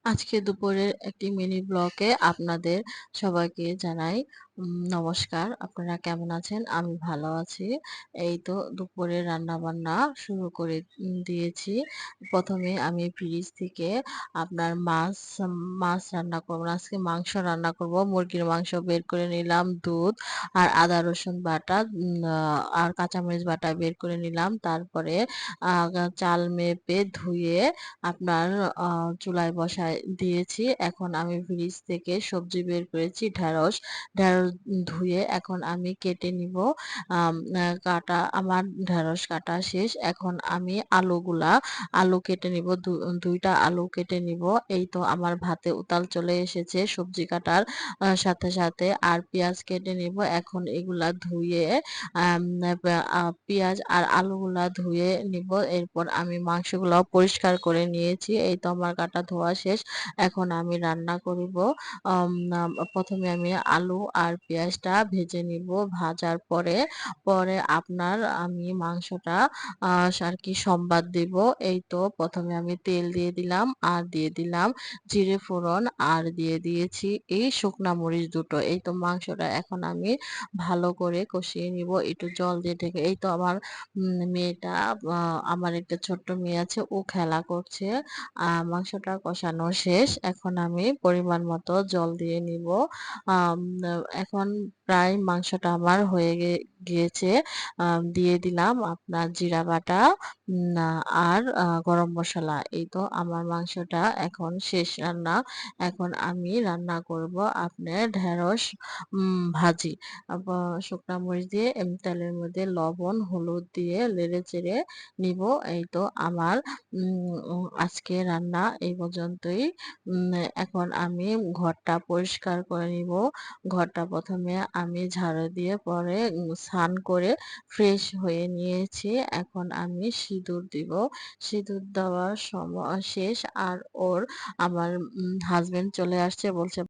আজকে দুপুরের একটি মিনি ব্লগে আপনাদের সবাইকে জানাই নমস্কার। আপনারা কেমন আছেন? আমি ভালো আছি। এই তো দুপুরে রান্নাবান্না শুরু করে দিয়েছি। প্রথমে আমি ফ্রিজ থেকে আপনার মাছ রান্না করব না, আজকে মাংস রান্না করব। মুরগির মাংস বের করে নিলাম, দুধ আর আদা রসুন বাটা আর কাঁচামরিচ বাটা বের করে নিলাম। তারপরে চাল মেপে ধুয়ে আপনার চুলায় বসায় দিয়েছি। এখন আমি ফ্রিজ থেকে সবজি বের করেছি, ঢেঁড়স। ঢেঁড়স ধুয়ে এখন আমি কেটে নিব। কাটা আমার ঢেঁড়স কাটা শেষ। এখন আমি আলু কেটে নিব। দুইটা আলু কেটে নিব। এই তো আমার ভাতে উতাল চলে এসেছে সবজি কাটার সাথে সাথে। আর পেঁয়াজ কেটে নিব। এখন এগুলা ধুয়ে পেঁয়াজ আর আলুগুলা ধুয়ে নিব। এরপর আমি মাংসগুলো পরিষ্কার করে নিয়েছি। এই তো আমার কাটা ধোয়া শেষ। এখন আমি রান্না করিব। প্রথমে আমি আলু আর পেঁয়াজটা ভেজে নিব। ভাজার পরে পরে আপনার আমি মাংসটা আর কি সম্বাদ দিব। এই তো প্রথমে আমি তেল দিয়ে দিলাম আর দিয়ে দিলাম জিরে ফোড়ন আর দিয়ে দিয়েছি এই শুকনা মরিচ দুটো। এই তো মাংসটা এখন আমি ভালো করে কষিয়ে নিব একটু জল দিয়ে ঢেকে। এই তো আমার মেয়েটা আমার একটা ছোট্ট মেয়ে আছে, ও খেলা করছে। মাংসটা কষানো শেষ। এখন আমি পরিমাণ মতো জল দিয়ে নিব। আম, এখন প্রায় মাংসটা আমার হয়ে গিয়েছে। দিয়ে দিলাম আপনার জিরা বাটা আর গরম মশলা। এই তো আমার মাংসটা এখন শেষ রান্না। এখন আমি রান্না করব আপনার ঢেঁড়স ভাজি। শুকনা মরিচ দিয়ে তেলের মধ্যে লবণ হলুদ দিয়ে নেড়ে চেড়ে নিব। এই তো আমার আজকে রান্না এই পর্যন্তই। উম, এখন আমি ঘরটা পরিষ্কার করে নিব। ঘরটা প্রথমে আমি ঝাড়ু দিয়ে পরে স্নান করে ফ্রেশ হয়ে নিয়েছি। এখন আমি সিঁদুর দিব। সিঁদুর দেওয়ার সময় শেষ। আর আমার হাজবেন্ড চলে আসছে, বলছে